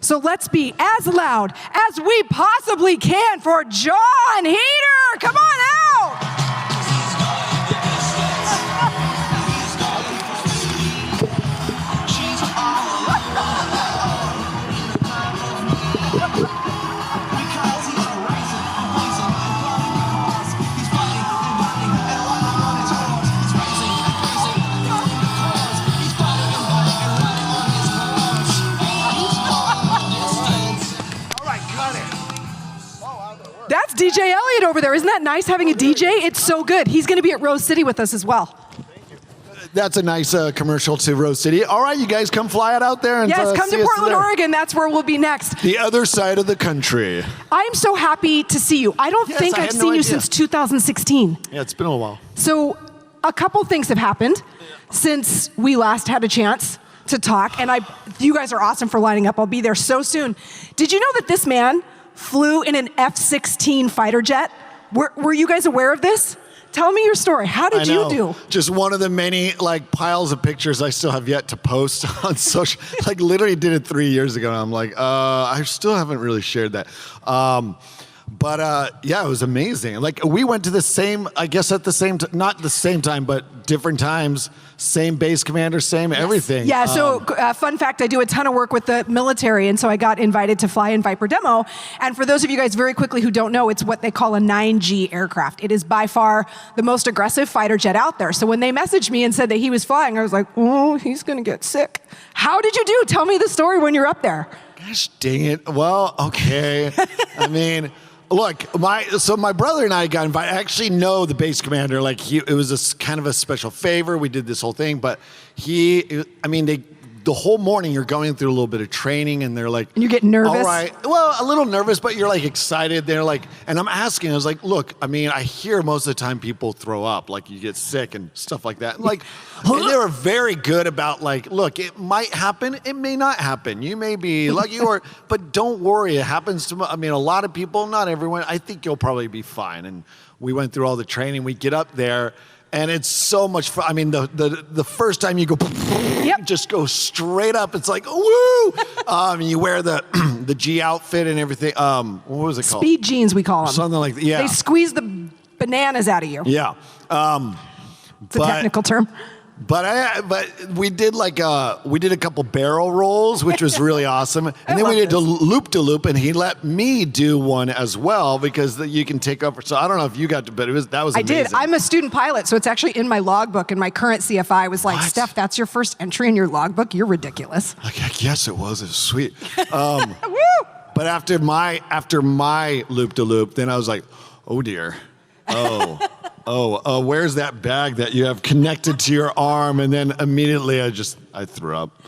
So let's be as loud as we possibly can for Jon Heder. Come on out. That's DJ Elliott over there. Isn't that nice having a DJ? It's so good. He's going to be at Rose City with us as well. That's a nice commercial to Rose City. All right, you guys come fly it out there. And yes, come to Portland, Oregon. That's where we'll be next. The other side of the country. I'm so happy to see you. I don't think I've seen you since 2016. Yeah, it's been a while. So a couple things have happened since we last had a chance to talk. And you guys are awesome for lining up. I'll be there so soon. Did you know that this man flew in an F-16 fighter jet? Were you guys aware of this? Tell me your story. How did you do? Just one of the many piles of pictures I still have yet to post on social. Literally did it 3 years ago. And I'm like, I still haven't really shared that. But yeah, it was amazing. We went to the same, I guess at the same, not the same time, but different times. Same base commander, same everything. Yeah, so fun fact, I do a ton of work with the military, and so I got invited to fly in Viper Demo. And for those of you guys very quickly who don't know, it's what they call a 9G aircraft. It is by far the most aggressive fighter jet out there. So when they messaged me and said that he was flying, I was like, oh, he's gonna get sick. How did you do? Tell me the story when you're up there. Gosh dang it. Well, okay. I mean, look, my brother and I got invited. I actually know the base commander. It was kind of a special favor. We did this whole thing, but the whole morning you're going through a little bit of training, and they're like, and you get nervous. All right, well, a little nervous, but you're excited. They're and I'm asking. I was like, look, I hear most of the time people throw up, you get sick and stuff like that. And they were very good about look, it might happen, it may not happen. You may be lucky, but don't worry, it happens to. A lot of people, not everyone. I think you'll probably be fine. And we went through all the training. We get up there. And it's so much fun. The first time you go, yep, just go straight up. It's like, woo! You wear the G outfit and everything. What was it called? Speed jeans, we call them. Something like that. Yeah. They squeeze the bananas out of you. Yeah. It's a technical term. But we did a couple barrel rolls, which was really awesome. And then we did a loop-de-loop, and he let me do one as well because you can take over. So I don't know if you got to, but that was amazing. I did. I'm a student pilot, so it's actually in my logbook, and my current CFI was like, Steph, that's your first entry in your logbook? You're ridiculous. I guess it was. It was sweet. Woo! But after my loop-de-loop, then I was like, oh dear. Oh, where's that bag that you have connected to your arm? And then immediately I threw up.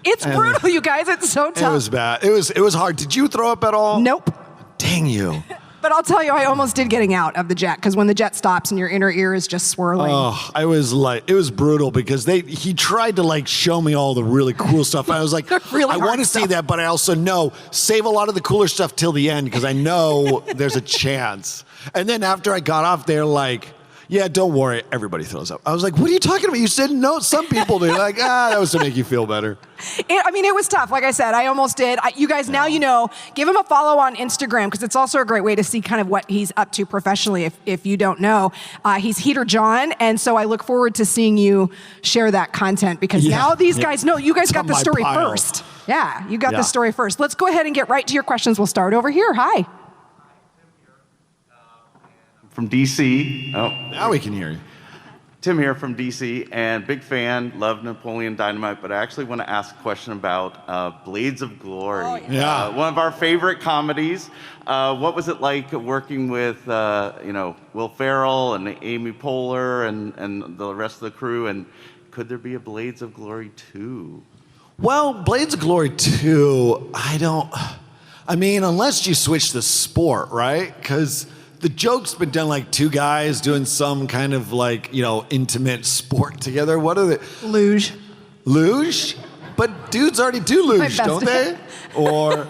It's brutal, you guys. It's so tough. It was bad. It was hard. Did you throw up at all? Nope. Dang you. But I'll tell you, I almost did getting out of the jet, because when the jet stops and your inner ear is just swirling. Oh, it was brutal because he tried to show me all the really cool stuff. I was like, really I want to see that, but I also know, save a lot of the cooler stuff till the end because I know there's a chance. And then after I got off, they're like, yeah, don't worry, everybody throws up. I was like, what are you talking about? You said no, some people do. That was to make you feel better. It was tough. Like I said, I almost did. You guys, now you know, give him a follow on Instagram, because it's also a great way to see kind of what he's up to professionally if you don't know. He's Heder Jon, and so I look forward to seeing you share that content, because now these guys know. You guys got the story first. Yeah, you got the story first. Let's go ahead and get right to your questions. We'll start over here. Hi. From DC. Oh, now we can hear you. Tim here from DC, and big fan, love Napoleon Dynamite, but I actually want to ask a question about Blades of Glory. Oh, yeah. One of our favorite comedies. What was it like working with Will Ferrell and Amy Poehler and the rest of the crew, and could there be a Blades of Glory 2? Well, Blades of Glory 2, unless you switch the sport, right? Because the joke's been done two guys doing some kind of intimate sport together. What are they? Luge. Luge? But dudes already do luge, don't they? Or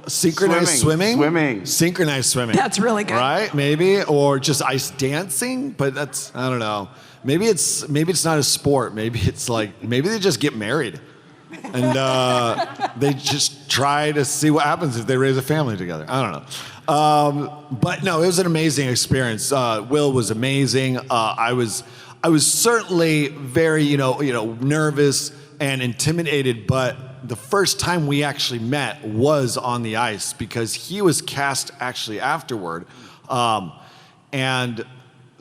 synchronized swimming? Synchronized swimming. That's really good. Right? Maybe. Or just ice dancing, but I don't know. Maybe it's not a sport. Maybe it's maybe they just get married. And they just try to see what happens if they raise a family together. I don't know. But no, it was an amazing experience. Will was amazing. I was certainly very, nervous and intimidated, but the first time we actually met was on the ice because he was cast actually afterward. And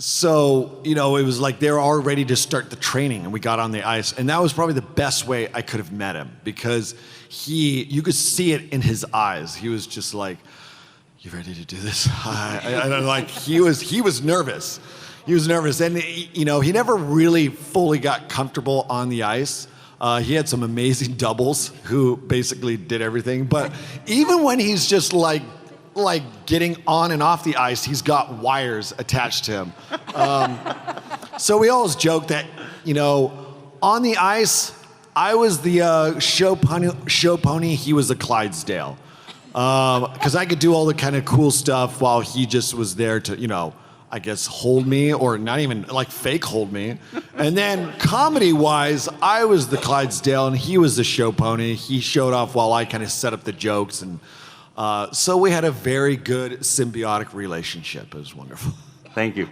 so, it was like they were all ready to start the training and we got on the ice. And that was probably the best way I could have met him because you could see it in his eyes. He was just like, "You ready to do this?" And like, he was nervous. He was nervous. And, he never really fully got comfortable on the ice. He had some amazing doubles who basically did everything. But even when he's just like getting on and off the ice, he's got wires attached to him. So we always joke that, on the ice, I was the show pony, he was the Clydesdale. Because I could do all the kind of cool stuff while he just was there to, I guess, hold me, or not even like fake hold me. And then comedy-wise, I was the Clydesdale and he was the show pony. He showed off while I kind of set up the jokes. And so we had a very good symbiotic relationship. It was wonderful. Thank you.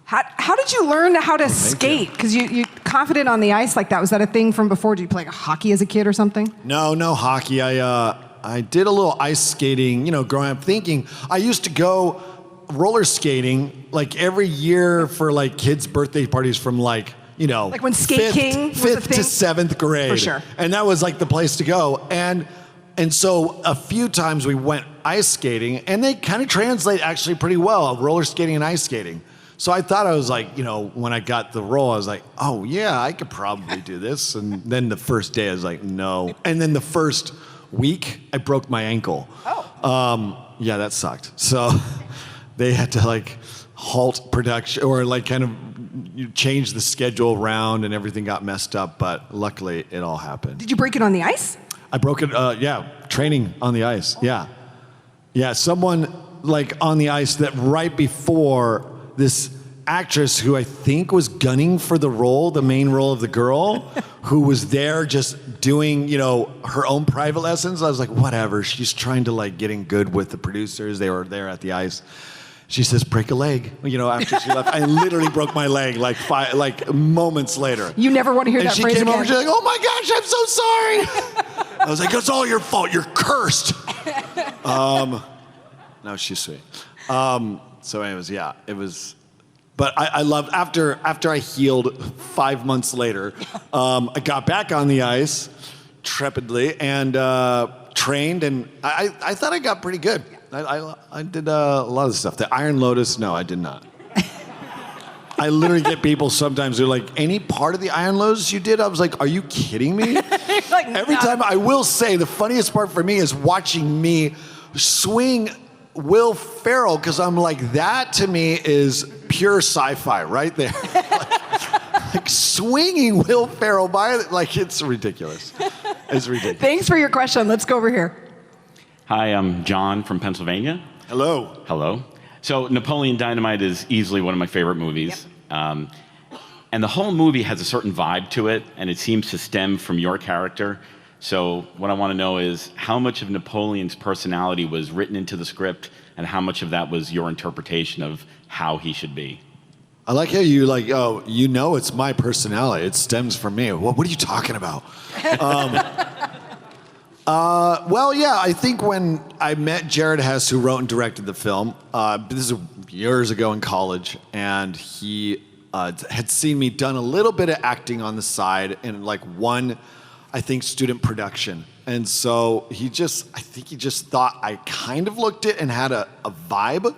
How did you learn how to skate? Because you confident on the ice like that. Was that a thing from before? Did you play hockey as a kid or something? No hockey. I did a little ice skating, growing up, thinking I used to go roller skating like every year for like kids' birthday parties from like when Skate King was a thing? 5th to 7th grade. For sure. And that was like the place to go. And so a few times we went ice skating and they kind of translate actually pretty well, roller skating and ice skating. So I thought I was like, when I got the role, I was like, oh yeah, I could probably do this. And then the first day I was like, no. And then the first week I broke my ankle. Oh. Yeah, that sucked. So they had to halt production or kind of change the schedule around and everything got messed up. But luckily it all happened. Did you break it on the ice? I broke it, training on the ice. Yeah. Yeah, someone on the ice that right before this actress who I think was gunning for the role, the main role of the girl, who was there just doing, her own private lessons. I was like, whatever. She's trying to get in good with the producers. They were there at the ice. She says, break a leg. After she left, I literally broke my leg moments later. You never want to hear that phrase again. And she came over, she's like, oh my gosh, I'm so sorry. I was like, it's all your fault. You're cursed. No, she's sweet. So anyways, yeah, it was, but I loved, after I healed 5 months later, I got back on the ice trepidly and trained, and I thought I got pretty good. I did a lot of stuff. The Iron Lotus, no, I did not. I literally get people sometimes, they're like, any part of the Iron Lotus you did? I was like, are you kidding me? Every time, I will say, the funniest part for me is watching me swing Will Ferrell, because I'm like, that to me is pure sci-fi right there. Swinging Will Ferrell by, it's ridiculous. It's ridiculous. Thanks for your question. Let's go over here. Hi, I'm John from Pennsylvania. Hello. Hello. So Napoleon Dynamite is easily one of my favorite movies. Yep. And the whole movie has a certain vibe to it, and it seems to stem from your character. So what I want to know is how much of Napoleon's personality was written into the script and how much of that was your interpretation of how he should be? I like how you it's my personality. It stems from me. What are you talking about? Well, yeah, I think when I met Jared Hess, who wrote and directed the film, this is years ago in college, and he had seen me done a little bit of acting on the side in one, I think, student production. And so I think he just thought I kind of looked it and had a vibe.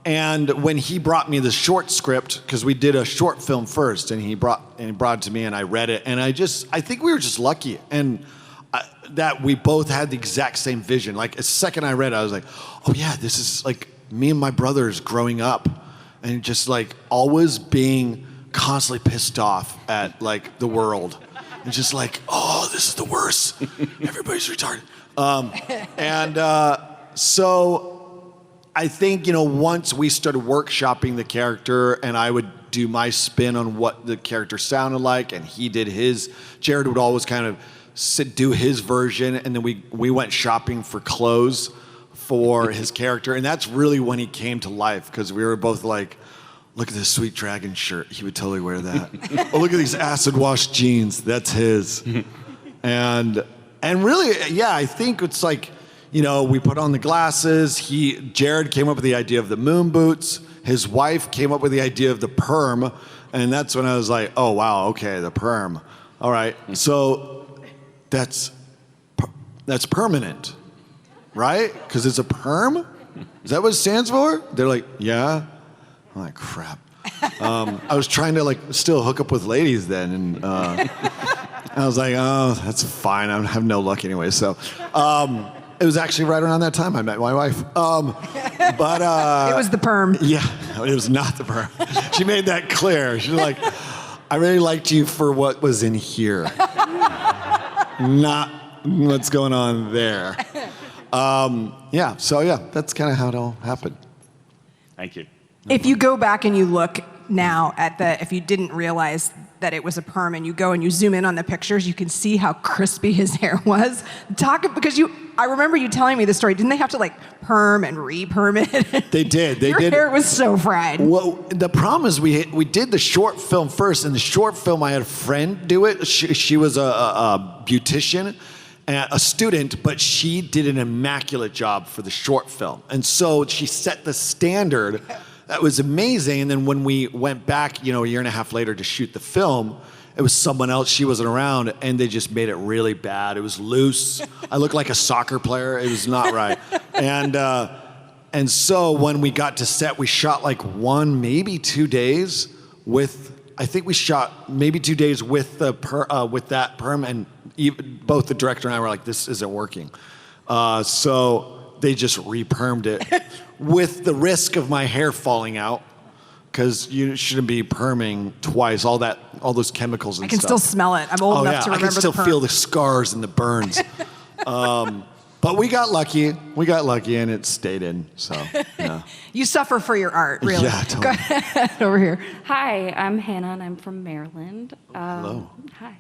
And when he brought me the short script, because we did a short film first, and he brought it to me and I read it, and I think we were just lucky. And that we both had the exact same vision. The second I read it, I was like, oh yeah, this is me and my brothers growing up and just always being constantly pissed off at the world. And just oh, this is the worst. Everybody's retarded. So I think, once we started workshopping the character and I would do my spin on what the character sounded like, and he did his. Jared would always kind of do his version, and then we went shopping for clothes for his character, and that's really when he came to life, because we were both like, look at this sweet dragon shirt. He would totally wear that. Oh, look at these acid wash jeans. That's his. And really, yeah, I think it's like, you know, we put on the glasses. Jared came up with the idea of the moon boots. His wife came up with the idea of the perm. And that's when I was like, oh, wow, okay, the perm. All right, so that's permanent, right? Because it's a perm? Is that what it stands for? They're like, yeah. I'm like, crap. I was trying to like still hook up with ladies then, and I was like, oh, that's fine. I have no luck anyway. So it was actually right around that time I met my wife. But It was the perm. yeah, it was not the perm. She made that clear. She was like, I really liked you for what was in here, not what's going on there. Yeah, so yeah, that's kind of how it all happened. Thank you. If you go back and you look now if you didn't realize that it was a perm and you go and you zoom in on the pictures, you can see how crispy his hair was. I remember you telling me the story. Didn't they have to like perm and re-perm it? They did. Your hair was so fried. Well, the problem is we did the short film first. In the short film, I had a friend do it. She was a beautician, a student, but she did an immaculate job for the short film. And so she set the standard. That was amazing. And then when we went back, you know, a year and a half later to shoot the film, it was someone else. She wasn't around, and they just made it really bad. It was loose. I looked like a soccer player. It was not right. And so when we got to set, we shot like 1, maybe 2 days with. I think we shot maybe 2 days with that perm, and both the director and I were like, "This isn't working." So they just re-permed it with the risk of my hair falling out, because you shouldn't be perming twice. All those chemicals and stuff. I can still smell it. I'm old enough to remember I can still the perm. feel the scars and the burns. But we got lucky. We got lucky, and it stayed in. So yeah. You suffer for your art, really. Yeah, totally. Go ahead, over here. Hi, I'm Hannah, and I'm from Maryland. Hello. Hi.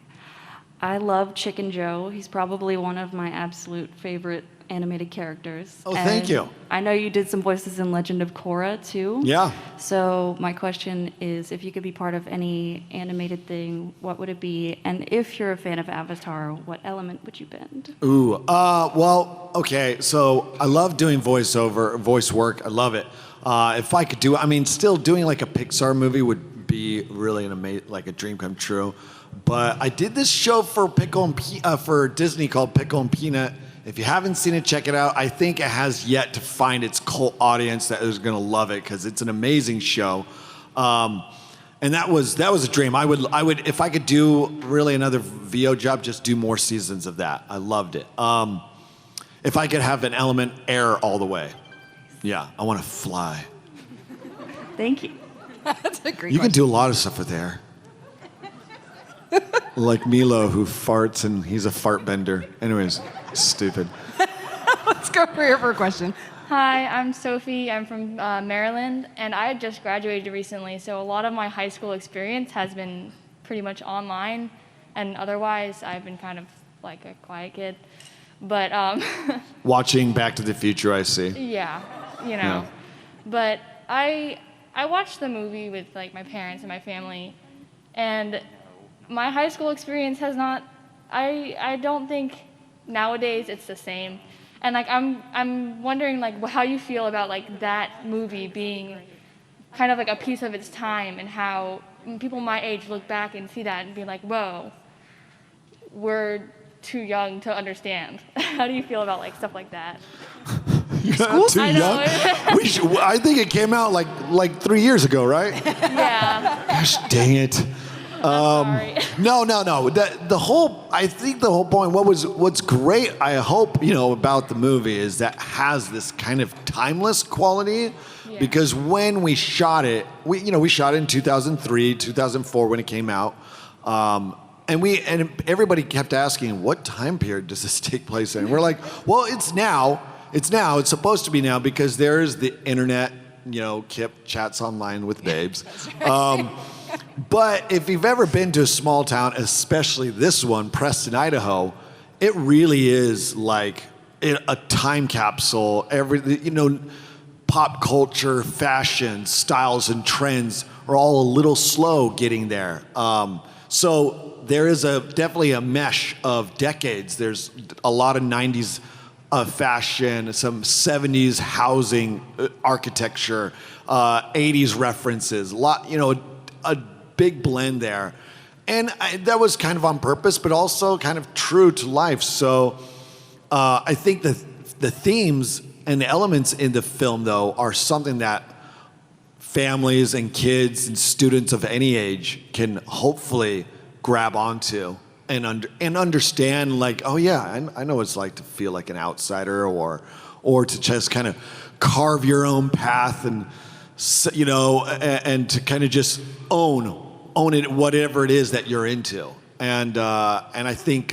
I love Chicken Joe. He's probably one of my absolute favorite animated characters. Oh, thank you. I know you did some voices in Legend of Korra, too. Yeah. So my question is, if you could be part of any animated thing, what would it be? And if you're a fan of Avatar, what element would you bend? Ooh, well, okay, so I love doing voice work. I love it. If I could do it, I mean, still doing like a Pixar movie would be really like a dream come true. But I did this show for for Disney called Pickle and Peanut. If you haven't seen it, check it out. I think it has yet to find its cult audience that is going to love it, because it's an amazing show. And that was a dream. I would if I could do really another VO job, just do more seasons of that. I loved it. If I could have an element air all the way, yeah, I want to fly. Thank you. That's a great You can question. do a lot of stuff with air. Like Milo, who farts, and he's a fart bender. Anyways, stupid. Let's go over here for a question. Hi, I'm Sophie. I'm from Maryland, and I just graduated recently, so a lot of my high school experience has been pretty much online, and otherwise I've been kind of like a quiet kid. But Watching Back to the Future, I see. yeah, you know. Yeah. But I watched the movie with like my parents and my family, and my high school experience has not. I don't think nowadays it's the same. And like I'm wondering like how you feel about like that movie being kind of like a piece of its time, and how people my age look back and see that and be like, whoa, we're too young to understand. How do you feel about like stuff like that? You're not too I young. know. I think it came out like 3 years ago, right? Yeah. Gosh, dang it. Sorry. No. I think the whole point, what's great, I hope, about the movie is that has this kind of timeless quality. Yeah. Because when we shot it, we shot it in 2003, 2004 when it came out. And everybody kept asking, what time period does this take place in? And we're like, well, it's now. It's supposed to be now, because there is the internet Kip chats online with babes. But if you've ever been to a small town, especially this one, Preston, Idaho, it really is like a time capsule. Pop culture, fashion, styles, and trends are all a little slow getting there. So there is definitely a mesh of decades. There's a lot of 90s fashion, some 70s housing architecture, 80s references, a big blend there. And that was kind of on purpose, but also kind of true to life. So I think the themes and the elements in the film, though, are something that families and kids and students of any age can hopefully grab onto and understand, like, oh yeah, I know what it's like to feel like an outsider, or to just kind of carve your own path, and and to kind of just own it, whatever it is that you're into. And I think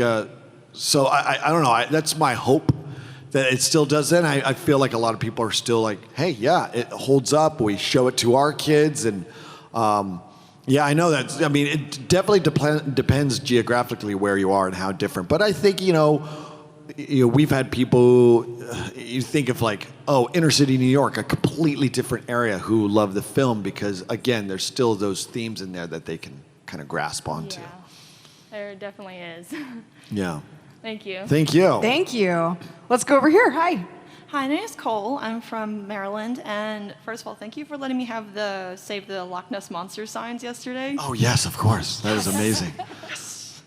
so. I don't know. That's my hope, that it still does that. I feel like a lot of people are still like, hey, yeah, it holds up. We show it to our kids, and yeah, I know that. I mean, it definitely depends geographically where you are and how different. But I think we've had people. You think of like, oh, inner city New York, a completely different area, who love the film because, again, there's still those themes in there that they can kind of grasp onto. Yeah, there definitely is. Yeah. Thank you. Thank you. Thank you. Let's go over here. Hi. Hi, my name is Cole. I'm from Maryland, and first of all, thank you for letting me have save the Loch Ness Monster signs yesterday. Oh yes, of course. That is amazing.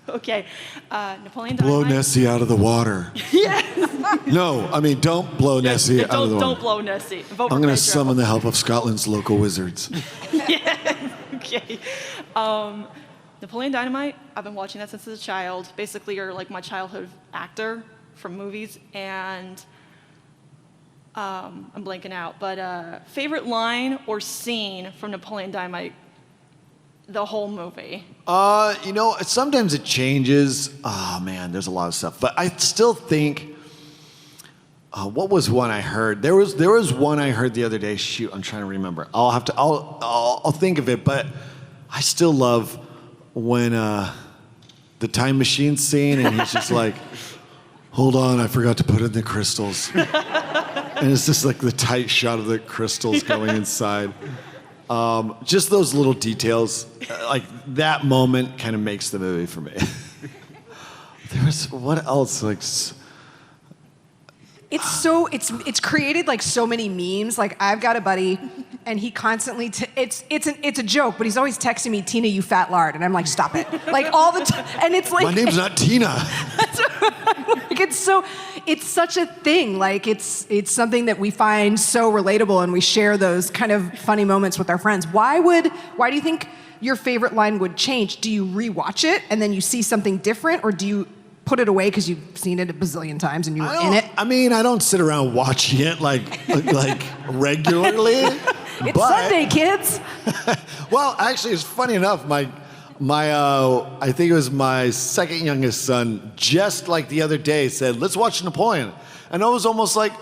Okay, Napoleon Blow Dynamite. Nessie out of the water. Yes. No, I mean, don't blow Nessie out of the water. Don't blow Nessie. Vote I'm for going to Pedro. summon the help of Scotland's local wizards. Yeah. Okay. Napoleon Dynamite. I've been watching that since I was a child. Basically, you're like my childhood actor from movies, and I'm blanking out. But favorite line or scene from Napoleon Dynamite? The whole movie. Sometimes it changes. Oh man, there's a lot of stuff. But I still think, what was one I heard? There was one I heard the other day. Shoot, I'm trying to remember. I'll think of it. But I still love when the time machine scene, and he's just like, hold on, I forgot to put in the crystals. And it's just like the tight shot of the crystals going inside. Just those little details, like that moment kind of makes the movie for me. There was, what else? Like, It's created like so many memes. Like I've got a buddy, and he constantly it's a joke, but he's always texting me, Tina, you fat lard, and I'm like, stop it, like all the time. And it's like, my name's not Tina. like it's such a thing. Like it's something that we find so relatable, and we share those kind of funny moments with our friends. Why do you think your favorite line would change? Do you rewatch it and then you see something different, or do you put it away because you've seen it a bazillion times and you were in it? I mean, I don't sit around watching it like regularly. It's Sunday, kids. Well, actually, it's funny enough. My I think it was my second youngest son, just like the other day, said, "Let's watch Napoleon," and I was almost like,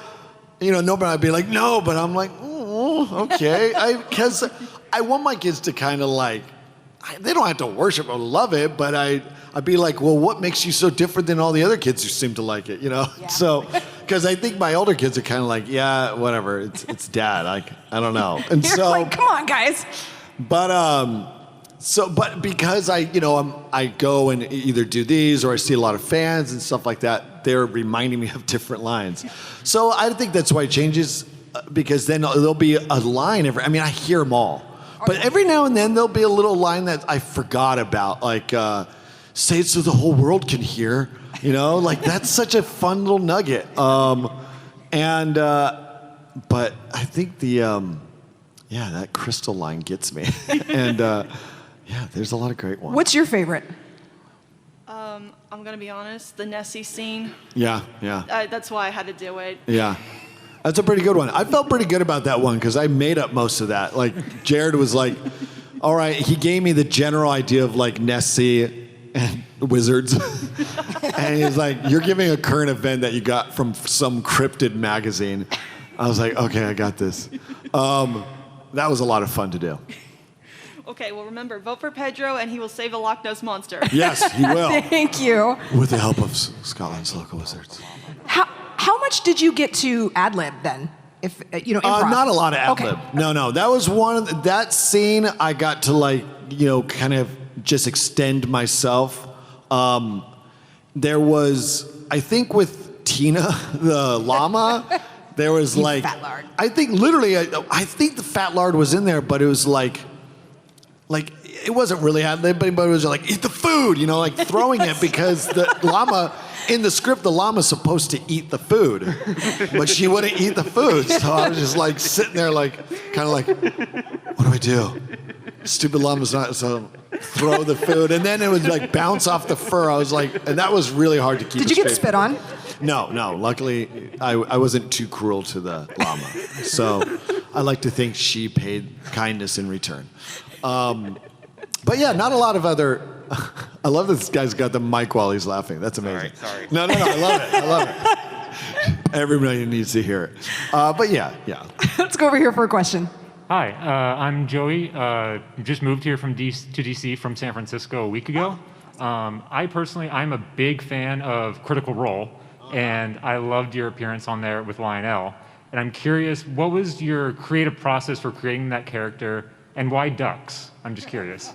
nobody. I'd be like, "No," but I'm like, "Oh, okay," because I want my kids to kind of like. They don't have to worship or love it, but I'd be like, well, what makes you so different than all the other kids who seem to like it, Yeah. So, because I think my older kids are kind of like, yeah, whatever, it's dad, I don't know. And You're so, like, come on, guys. But because I go and either do these or I see a lot of fans and stuff like that, they're reminding me of different lines. So I think that's why it changes, because then there'll be a line I hear them all. But every now and then there'll be a little line that I forgot about, like say it so the whole world can hear, like that's such a fun little nugget. But I think that crystal line gets me. And there's a lot of great ones. What's your favorite? I'm gonna be honest, the Nessie scene. Yeah. That's why I had to do it. Yeah. That's a pretty good one. I felt pretty good about that one because I made up most of that. Like, Jared was like, all right, he gave me the general idea of like Nessie and wizards. And he was like, you're giving a current event that you got from some cryptid magazine. I was like, okay, I got this. that was a lot of fun to do. Okay, well remember, vote for Pedro and he will save a Loch Ness Monster. Yes, he will. Thank you. With the help of Scotland's local wizards. How much did you get to ad lib then? If improv? Not a lot of ad lib. Okay. No. That was that scene I got to kind of just extend myself. There was, I think with Tina, the llama, there was like, fat lard. I think literally, I think the fat lard was in there, but it was like it wasn't really ad lib, but it was like, eat the food, like throwing it because the llama, in the script, the llama's supposed to eat the food, but she wouldn't eat the food. So I was just like sitting there kind of like, what do I do? Stupid llama's not, so throw the food. And then it would like bounce off the fur. I was like, and that was really hard to keep Did you get spit on? No. Luckily, I wasn't too cruel to the llama. So I like to think she paid kindness in return. But yeah, not a lot of other. I love this guy's got the mic while he's laughing. That's amazing. Sorry. No, I love it. Everybody needs to hear it. But yeah. Let's go over here for a question. Hi, I'm Joey. Just moved here to DC from San Francisco a week ago. I'm a big fan of Critical Role, and I loved your appearance on there with Lionel. And I'm curious, what was your creative process for creating that character, and why ducks? I'm just curious.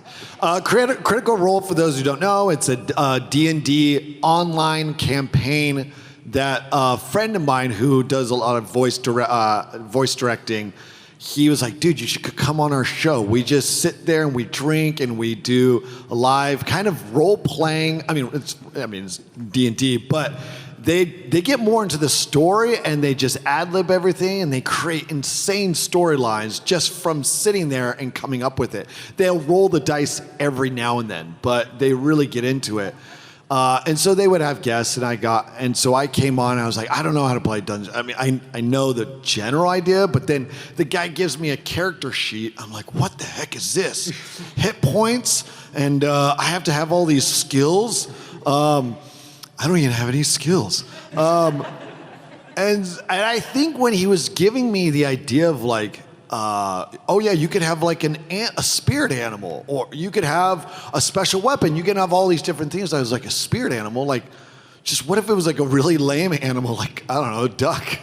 Critical Role, for those who don't know, it's a D&D online campaign that a friend of mine who does a lot of voice directing, he was like, dude, you should come on our show. We just sit there and we drink and we do a live kind of role playing. It's D&D, but they get more into the story and they just ad lib everything and they create insane storylines just from sitting there and coming up with it. They'll roll the dice every now and then, but they really get into it. And so they would have guests, and so I came on. And I was like, I don't know how to play Dungeons. I know the general idea, but then the guy gives me a character sheet. I'm like, what the heck is this? Hit points, and I have to have all these skills. I don't even have any skills. And I think when he was giving me the idea of like, you could have like a spirit animal, or you could have a special weapon. You can have all these different things. I was like, a spirit animal? Like, just what if it was like a really lame animal, like, I don't know, a duck?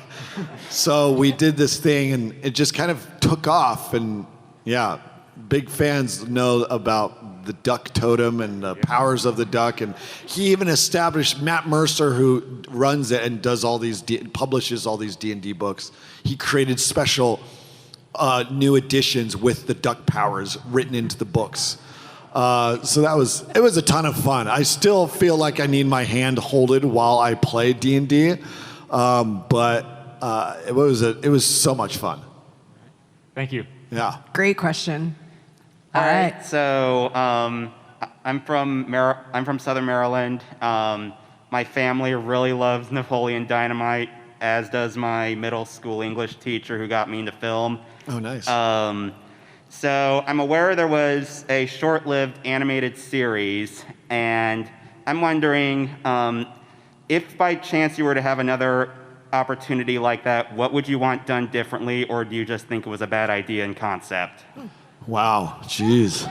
So we did this thing and it just kind of took off. And yeah, big fans know about the duck totem and the powers of the duck. And he even established, Matt Mercer, who runs it and does all these, publishes all these D&D books. He created special new editions with the duck powers written into the books. So it was a ton of fun. I still feel like I need my hand holded while I play D&D, but it was so much fun. Thank you. Yeah. Great question. All right. So I'm from Southern Maryland. My family really loves Napoleon Dynamite, as does my middle school English teacher who got me into film. Oh, nice. So I'm aware there was a short-lived animated series, and I'm wondering if by chance you were to have another opportunity like that, what would you want done differently, or do you just think it was a bad idea and concept? Wow, jeez.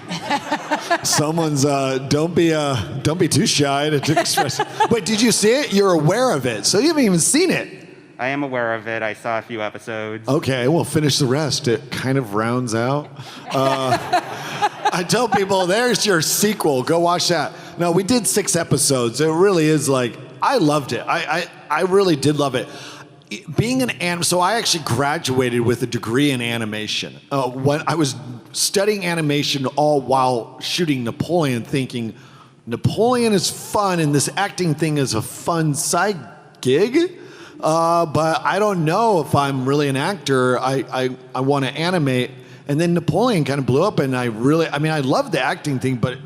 Someone's don't be too shy to express. Wait, did you see it? You're aware of it, so you haven't even seen it. I am aware of it. I saw a few episodes. Okay, we'll finish the rest. It kind of rounds out. I tell people, there's your sequel. Go watch that. No, we did 6 episodes. It really is like, I loved it. I really did love it. Being so I actually graduated with a degree in animation. When I was studying animation all while shooting Napoleon, thinking Napoleon is fun and this acting thing is a fun side gig. But I don't know if I'm really an actor. I want to animate. And then Napoleon kind of blew up, and I loved the acting thing, but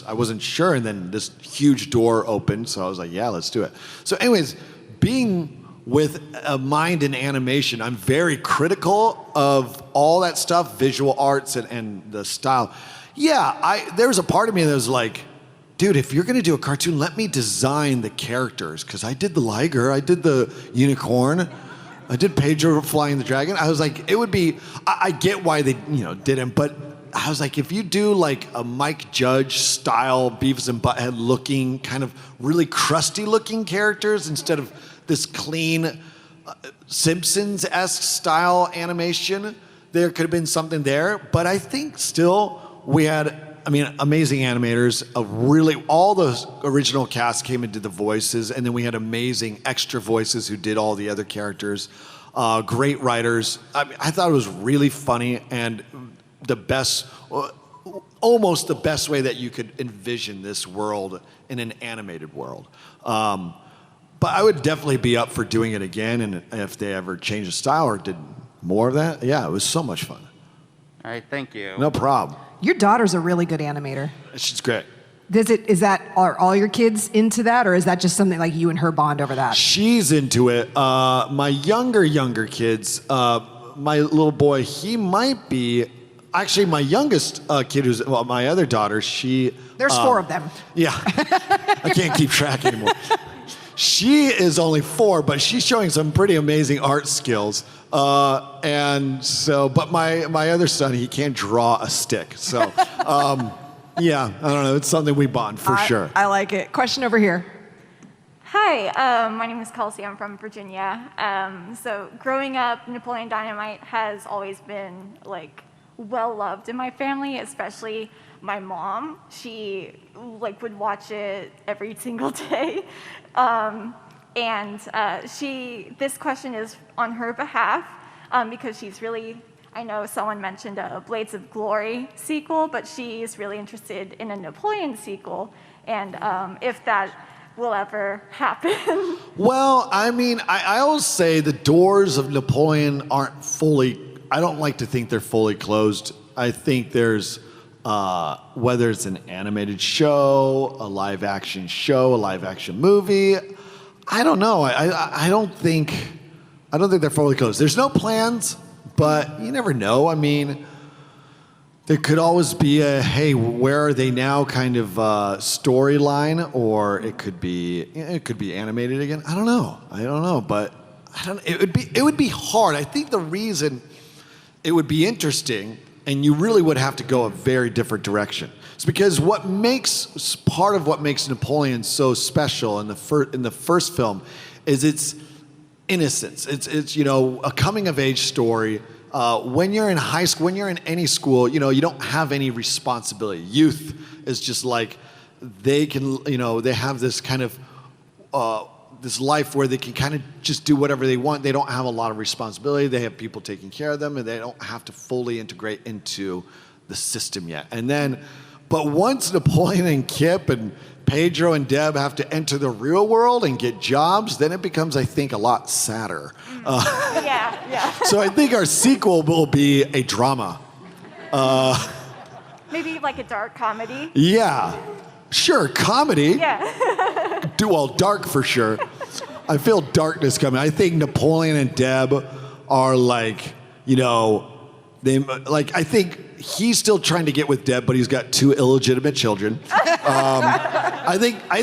I wasn't sure. And then this huge door opened, so I was like, yeah, let's do it. So anyways, being with a mind in animation, I'm very critical of all that stuff, visual arts and the style. Yeah, there was a part of me that was like, dude, if you're gonna do a cartoon, let me design the characters, because I did the Liger, I did the unicorn. I did Pedro flying the dragon. I was like, it would be. I get why they didn't, but I was like, if you do like a Mike Judge style Beavis and Butthead looking, kind of really crusty looking characters instead of this clean Simpsons-esque style animation, there could have been something there. But I think still we had, amazing animators. All the original cast came and did the voices, and then we had amazing extra voices who did all the other characters. Great writers. I thought it was really funny and almost the best way that you could envision this world in an animated world. But I would definitely be up for doing it again, and if they ever changed the style or did more of that, yeah, it was so much fun. All right, thank you. No problem. Your daughter's a really good animator. She's great. Are all your kids into that, or is that just something like you and her bond over that? She's into it. My younger kids, my little boy, he might be, actually my youngest kid, my other daughter, There's 4 of them. Yeah, I can't keep track anymore. She is only 4, but she's showing some pretty amazing art skills. But my other son, he can't draw a stick. So, yeah, I don't know. It's something we bond for sure. I like it. Question over here. Hi, my name is Kelsey. I'm from Virginia. So growing up, Napoleon Dynamite has always been well loved in my family, especially my mom. She would watch it every single day. This question is on her behalf because she's really, I know someone mentioned a Blades of Glory sequel, but she's really interested in a Napoleon sequel, and if that will ever happen. Well, I always say the doors of Napoleon aren't fully, I don't like to think they're fully closed. I think there's, whether it's an animated show, a live action show, a live action movie, I don't know. I don't think they're fully closed. There's no plans, but you never know. There could always be a, hey, where are they now kind of storyline, or it could be animated again. I don't know, but it would be hard. I think the reason it would be interesting, and you really would have to go a very different direction. It's because part of what makes Napoleon so special in the first film is its innocence. It's a coming of age story. When you're in high school, when you're in any school, you don't have any responsibility. Youth is just like they can, they have this kind of this life where they can kind of just do whatever they want. They don't have a lot of responsibility. They have people taking care of them, and they don't have to fully integrate into the system yet. But once Napoleon and Kip and Pedro and Deb have to enter the real world and get jobs, then it becomes, I think, a lot sadder. Yeah. So I think our sequel will be a drama. Maybe a dark comedy. Yeah. Sure, comedy. Yeah. Dark for sure. I feel darkness coming. I think Napoleon and Deb are I think he's still trying to get with Deb, but he's got 2 illegitimate children. I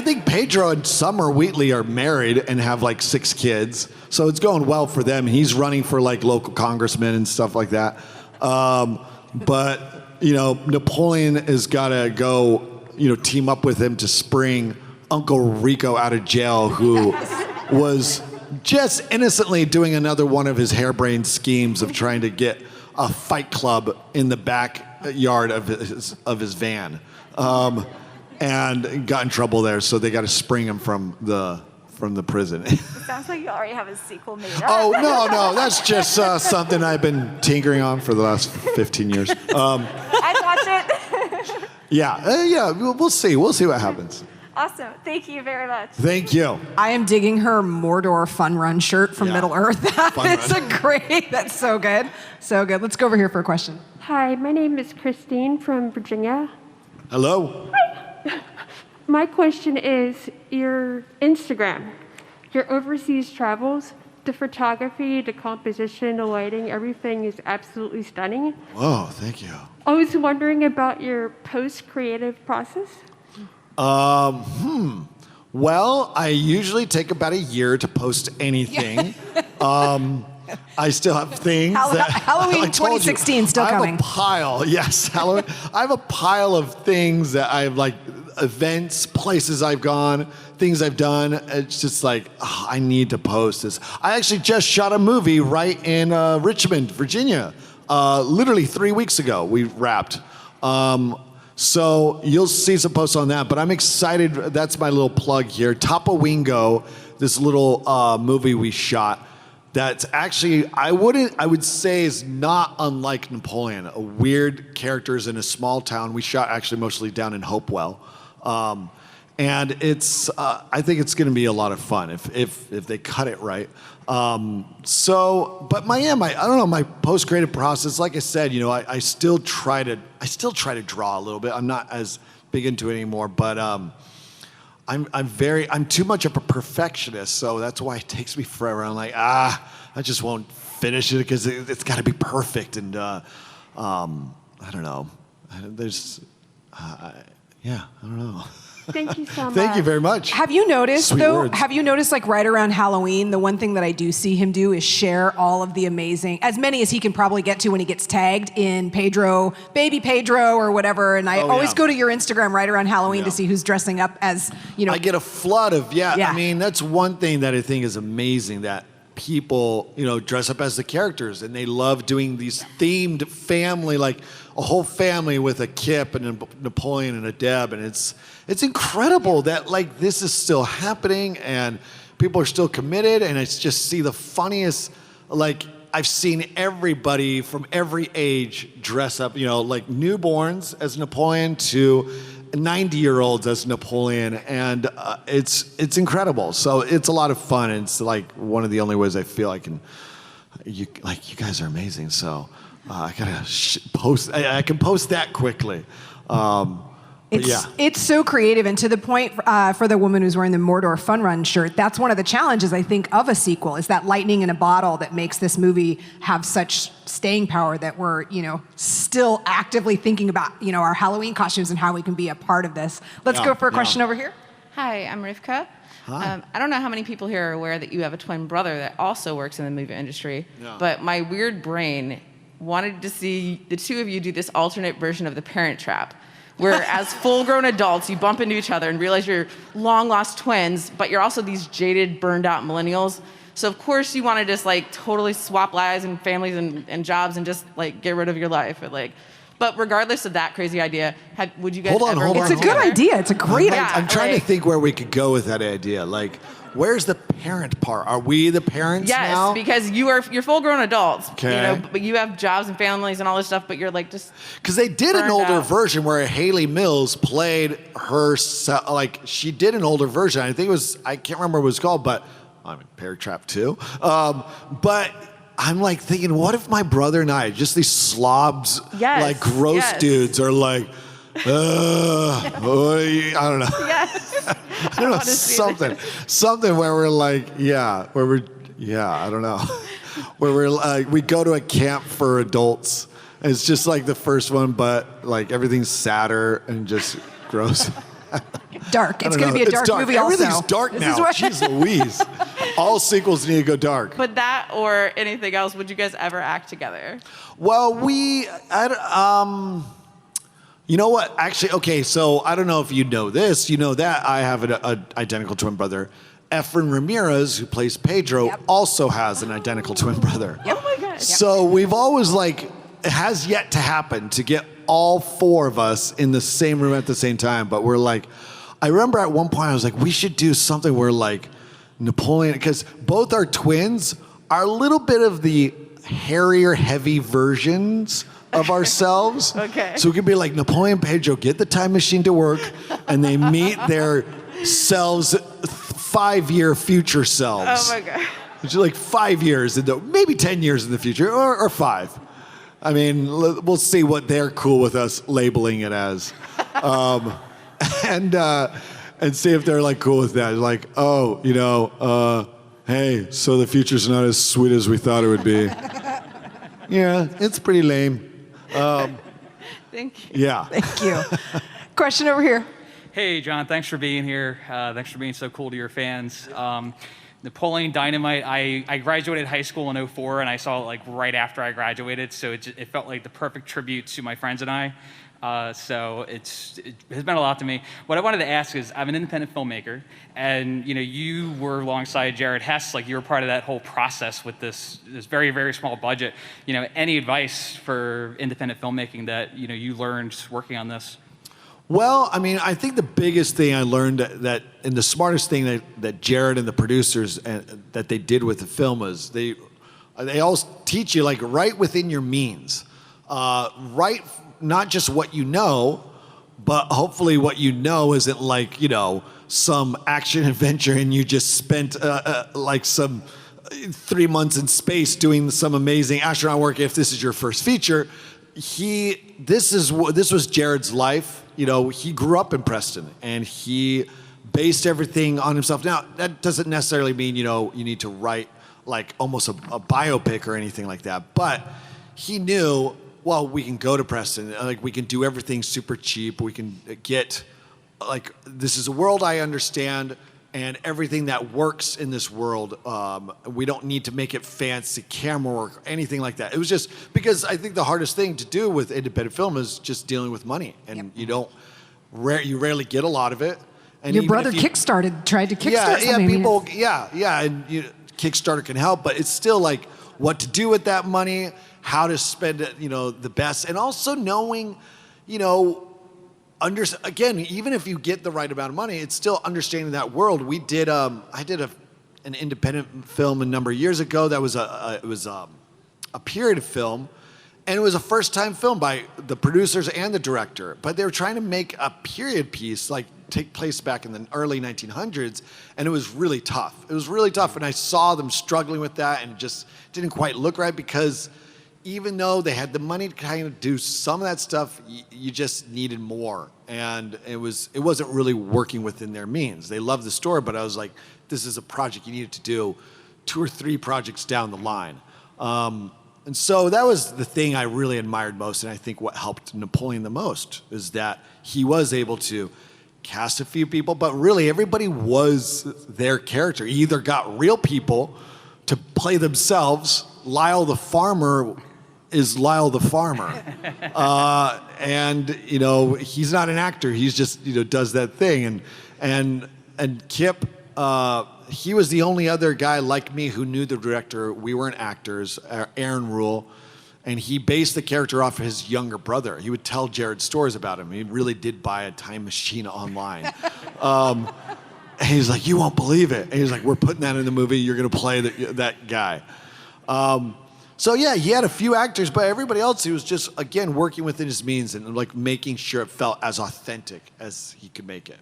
think Pedro and Summer Wheatley are married and have 6 kids, so it's going well for them. He's running for local congressman and stuff like that. But Napoleon has got to go, team up with him to spring Uncle Rico out of jail, who was just innocently doing another one of his harebrained schemes of trying to get a fight club in the backyard of his van, and got in trouble there. So they got to spring him from the prison. It sounds like you already have a sequel made up. Oh no, that's just something I've been tinkering on for the last 15 years. I'd watch it. Yeah. We'll see. We'll see what happens. Awesome. Thank you very much. Thank you. I am digging her Mordor Fun Run shirt from Middle Earth. That's so good. So good. Let's go over here for a question. Hi, my name is Christine from Virginia. Hello. Hi. My question is your Instagram, your overseas travels, the photography, the composition, the lighting, everything is absolutely stunning. Whoa, thank you. I was wondering about your post-creative process. Well, I usually take about a year to post anything. I still have things. Halloween I told you, 2016 still coming. I have a pile. Yes, Halloween. I have a pile of things that I've like events, places I've gone, things I've done. It's just like I need to post this. I actually just shot a movie right in Richmond, Virginia. Literally 3 weeks ago, we wrapped. So you'll see some posts on that, but I'm excited. That's my little plug here. Tapawingo, this little movie we shot that's actually, I would say is not unlike Napoleon. A weird characters in a small town. We shot actually mostly down in Hopewell. And it's, I think it's going to be a lot of fun if they cut it right. But I don't know, my post-creative process, like I said, you know, I still try to draw a little bit. I'm not as big into it anymore, but I'm too much of a perfectionist, so that's why it takes me forever. I'm like, I just won't finish it because it's got to be perfect. And I don't know. I don't know. Thank you so much. Thank you very much. Have you noticed, Sweet though, words. have you noticed, like, right around Halloween, the one thing that I do see him do is share all of the amazing, as many as he can probably get to when he gets tagged in Pedro, baby Pedro or whatever, and I always go to your Instagram right around Halloween to see who's dressing up as, you know. I get a flood of, I mean, that's one thing that I think is amazing, that people, you know, dress up as the characters, and they love doing these themed family, like a whole family with a Kip and a Napoleon and a Deb, and it's incredible that like this is still happening and people are still committed, and I just see the funniest, like I've seen everybody from every age dress up, you know, like newborns as Napoleon to 90-year-olds as Napoleon, and it's incredible. So it's a lot of fun, and it's like one of the only ways I feel I can, you guys are amazing. So I gotta post. I can post that quickly. It's so creative, and to the point for the woman who's wearing the Mordor Fun Run shirt, that's one of the challenges, I think, of a sequel, is that lightning in a bottle that makes this movie have such staying power that we're, you know, still actively thinking about, you know, our Halloween costumes and how we can be a part of this. Let's go for a question over here. Hi, I'm Rivka. Hi. I don't know how many people here are aware that you have a twin brother that also works in the movie industry, but my weird brain wanted to see the two of you do this alternate version of the Parent Trap, where as full-grown adults, you bump into each other and realize you're long-lost twins, but you're also these jaded, burned-out millennials. So of course you want to just like totally swap lives and families and jobs and just like get rid of your life. But regardless of that crazy idea, would you guys ever? It's a good idea. It's a great idea. I'm trying to think where we could go with that idea. Like, where's the parent part? Are we the parents now? Yes, because you're full-grown adults. Okay. You know, but you have jobs and families and all this stuff. But you're like just because they did an older version where Haley Mills played her. Like she did an older version. I think it was. I can't remember what it was called, but I mean, Parent Trap 2. But I'm like thinking, what if my brother and I, just these slobs, like gross dudes, are like, I don't know. Yes. I don't know, something where we're like, I don't know. Where we're like, we go to a camp for adults. And it's just like the first one, but like everything's sadder and just gross. Dark. It's going to be a dark movie also. Everything's dark now. Jeez Louise. All sequels need to go dark. But that or anything else, would you guys ever act together? Well, you know what? Actually, okay, so I don't know if you know this. You know that I have an identical twin brother. Efren Ramirez, who plays Pedro, also has an identical twin brother. Oh my God. So we've always like, it has yet to happen to get all four of us in the same room at the same time. But we're like, I remember at one point I was like, we should do something where like Napoleon, because both our twins are a little bit of the hairier, heavy versions of ourselves. Okay. So we could be like Napoleon and Pedro get the time machine to work, and they meet their selves, 5-year future selves. Oh my God. Which is like 5 years, maybe 10 years in the future, or 5. I mean, we'll see what they're cool with us labeling it as. And see if they're like cool with that. Like, oh, you know, hey, so the future's not as sweet as we thought it would be. Yeah, it's pretty lame. Thank you. Yeah. Thank you. Question over here. Hey, John, thanks for being here. Thanks for being so cool to your fans. Napoleon Dynamite, I graduated high school in '04, and I saw it like right after I graduated, so it felt like the perfect tribute to my friends and I. So it has meant a lot to me. What I wanted to ask is, I'm an independent filmmaker, and you were alongside Jared Hess, like you were part of that whole process with this very, very small budget. Any advice for independent filmmaking that you learned working on this? Well, I mean, I think the biggest thing I learned and the smartest thing that Jared and the producers that they did with the film was they all teach you like right within your means, right. Not just what you know, but hopefully what you know isn't like, some action adventure and you just spent like some 3 months in space doing some amazing astronaut work if this is your first feature. This was Jared's life. He grew up in Preston and he based everything on himself. Now, that doesn't necessarily mean, you need to write like almost a biopic or anything like that, but he knew, well, we can go to Preston, like we can do everything super cheap. We can get, like, this is a world I understand, and everything that works in this world, we don't need to make it fancy camera work or anything like that. It was just because I think the hardest thing to do with independent film is just dealing with money, and you rarely get a lot of it. And your brother tried to kickstart something. And Kickstarter can help, but it's still like what to do with that money, how to spend it, the best, and also knowing, again, even if you get the right amount of money, it's still understanding that world. We did, I did an independent film a number of years ago that was a period film, and it was a first-time film by the producers and the director, but they were trying to make a period piece, like take place back in the early 1900s, and it was really tough. It was really tough, and I saw them struggling with that, and it just didn't quite look right because even though they had the money to kind of do some of that stuff, you just needed more. And it wasn't really working within their means. They loved the story, but I was like, this is a project you needed to do 2 or 3 projects down the line. And so that was the thing I really admired most, and I think what helped Napoleon the most is that he was able to cast a few people, but really everybody was their character. He either got real people to play themselves. Lyle the farmer is Lyle the farmer. And he's not an actor. He's just, does that thing. And Kip, he was the only other guy like me who knew the director. We weren't actors, Aaron Rule. And he based the character off of his younger brother. He would tell Jared stories about him. He really did buy a time machine online. And he's like, you won't believe it. And he's like, we're putting that in the movie. You're going to play that guy. So yeah, he had a few actors, but everybody else, he was just, again, working within his means and like making sure it felt as authentic as he could make it.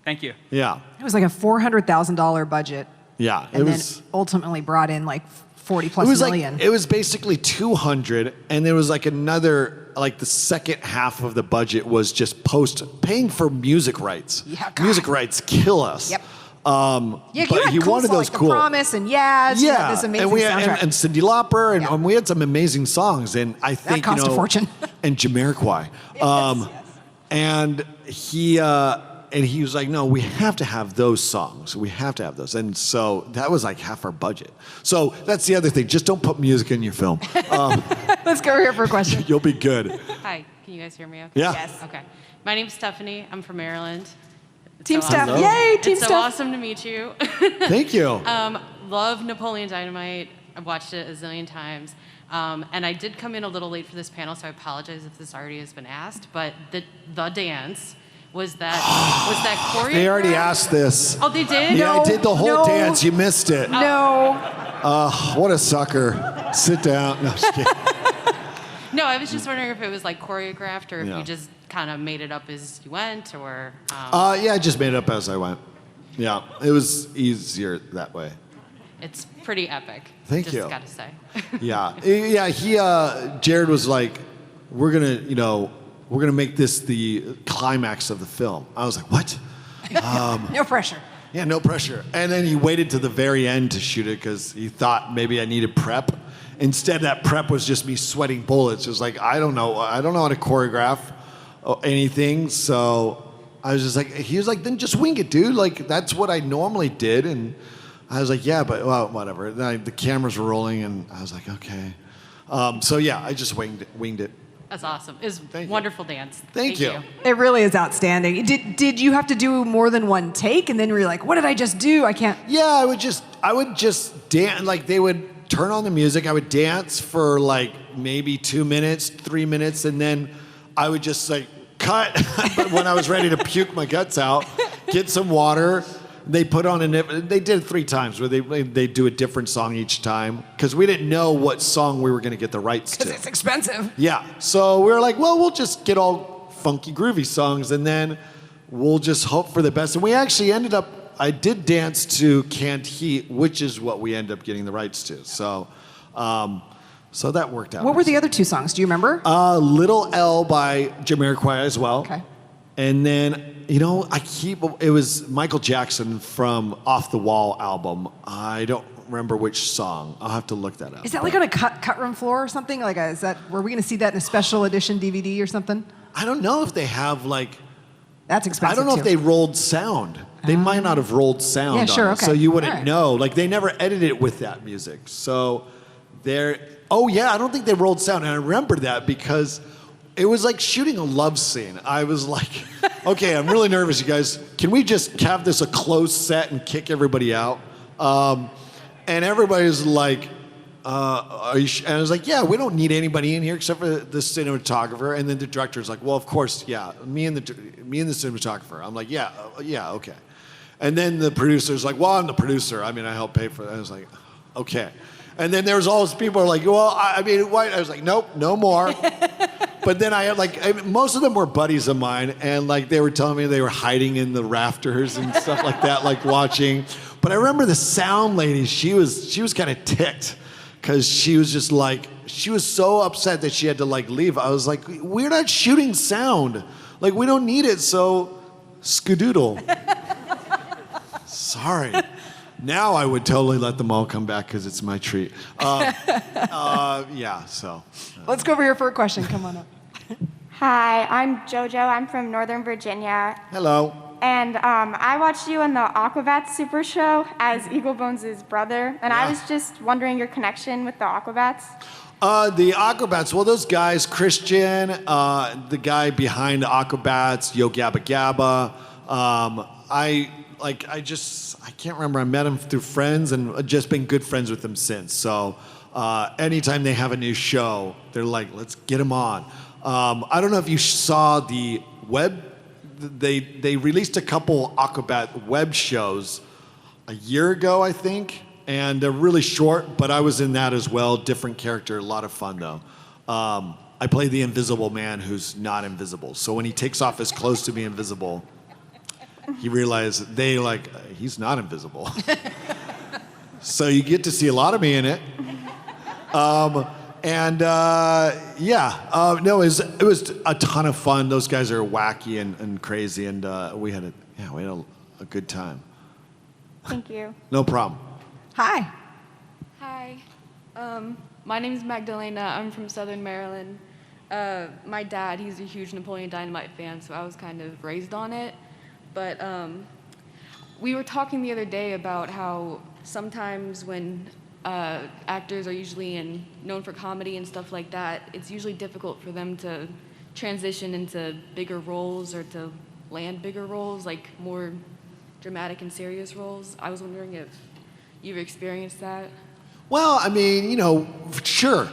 Thank you. Yeah. It was like a $400,000 budget. Yeah. And then ultimately brought in like 40 plus million. It was basically 200, and there was like another, like the second half of the budget was just paying for music rights. Yeah, God. Music rights kill us. Yep. But he wanted those like cool. The Promise and Yaz. Yeah, This amazing soundtrack. And Cyndi Lauper, and we had some amazing songs. And I think that cost a fortune. And Jamiroquai. And he was like, no, we have to have those songs. We have to have those. And so that was like half our budget. So that's the other thing. Just don't put music in your film. Let's go here for a question. You'll be good. Hi, can you guys hear me okay? Yeah. Yes. Okay. My name's Stephanie. I'm from Maryland. Team Steph. Hello. Yay, Team It's Steph. so awesome to meet you. Thank you. Love Napoleon Dynamite. I've watched it a zillion times. And I did come in a little late for this panel, so I apologize if this already has been asked. But the dance, was that choreographed? They already asked this. Oh, they did? Yeah, I did the whole dance. You missed it. No. What a sucker. Sit down. No, I'm just kidding. No, I was just wondering if it was like choreographed or if Yeah. you just kind of made it up as you went, or. Yeah, I just made it up as I went. Yeah, it was easier that way. It's pretty epic. Thank you. Just gotta say. Yeah. Jared was like, we're gonna make this the climax of the film. I was like, what? No pressure. Yeah, no pressure. And then he waited to the very end to shoot it because he thought maybe I needed prep. Instead, that prep was just me sweating bullets. It was like, I don't know how to choreograph anything. So I was just like, he was like, then just wing it, dude. Like, that's what I normally did. And I was like, yeah, but well, whatever. The cameras were rolling, and I was like, okay. So yeah, I just winged it. That's awesome. It was wonderful dance. Thank you. It really is outstanding. Did you have to do more than one take, and then were you like, what did I just do? I can't. Yeah, I would just dance. Like they would turn on the music. I would dance for like maybe 2 minutes, 3 minutes, and then I would just like cut. But when I was ready to puke my guts out, get some water. They put on they did it 3 times where they do a different song each time because we didn't know what song we were going to get the rights to. Because it's expensive. Yeah, so we were like, well, we'll just get all funky, groovy songs, and then we'll just hope for the best. And we actually ended up, I did dance to Canned Heat, which is what we ended up getting the rights to. So that worked out. What were the other 2 songs? Do you remember? Little L by Jamiroquai as well. Okay. And then, it was Michael Jackson from Off the Wall album. I don't remember which song. I'll have to look that up. Is that like on a cut room floor or something? Like, were we going to see that in a special edition DVD or something? I don't know if they have like. That's expensive. I don't know too. if they rolled sound. They might not have rolled sound. Yeah, sure, on it, okay. so you wouldn't All right. know. Like they never edited it with that music. So they're. Oh yeah, I don't think they rolled sound, and I remember that because. It was like shooting a love scene. I was like, okay, I'm really nervous, you guys. Can we just have this a closed set and kick everybody out? And everybody was like, are you and I was like, yeah, we don't need anybody in here except for the cinematographer. And then the director's like, well, of course, yeah, me and the cinematographer. I'm like, yeah, okay. And then the producer's like, well, I'm the producer. I mean, I help pay for that. I was like, okay. And then there was all these people who are like, well, I mean, why? I was like, nope, no more. But then I had most of them were buddies of mine, and like they were telling me they were hiding in the rafters and stuff like that, like watching. But I remember the sound lady, she was kind of ticked because she was just like, she was so upset that she had to like leave. I was like, we're not shooting sound. Like we don't need it, so skadoodle. Sorry. Now I would totally let them all come back because it's my treat. Yeah, so. Let's go over here for a question. Come on up. Hi, I'm JoJo. I'm from Northern Virginia. Hello. And I watched you in the Aquabats Super Show as Eagle Bones' brother. And I was just wondering your connection with the Aquabats. The Aquabats, well, those guys, Christian, the guy behind the Aquabats, Yo Gabba Gabba, I can't remember. I met him through friends and just been good friends with them since. So anytime they have a new show, they're like, let's get him on. I don't know if you saw the web. They released a couple Aquabat web shows a year ago, I think. And they're really short, but I was in that as well. Different character, a lot of fun though. I play the invisible man who's not invisible. So when he takes off his clothes to be invisible, he realized he's not invisible. So you get to see a lot of me in it. No, it was a ton of fun. Those guys are wacky and crazy, and we had a good time. Thank you. No problem. Hi. Hi. My name is Magdalena. I'm from Southern Maryland. My dad, he's a huge Napoleon Dynamite fan, so I was kind of raised on it. But we were talking the other day about how sometimes when actors are usually known for comedy and stuff like that, it's usually difficult for them to transition into bigger roles or to land bigger roles, like more dramatic and serious roles. I was wondering if you've experienced that. Well, I mean, sure.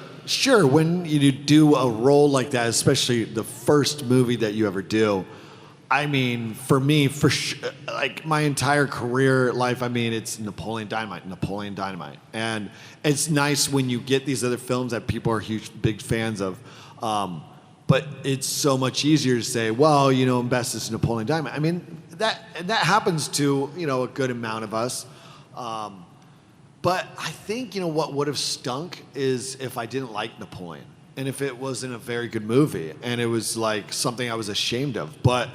When you do a role like that, especially the first movie that you ever do, I mean, for me, like my entire career life, I mean, it's Napoleon Dynamite. And it's nice when you get these other films that people are big fans of. But it's so much easier to say, well, best is Napoleon Dynamite. I mean, that happens to, a good amount of us. But I think, what would have stunk is if I didn't like Napoleon and if it wasn't a very good movie and it was like something I was ashamed of. But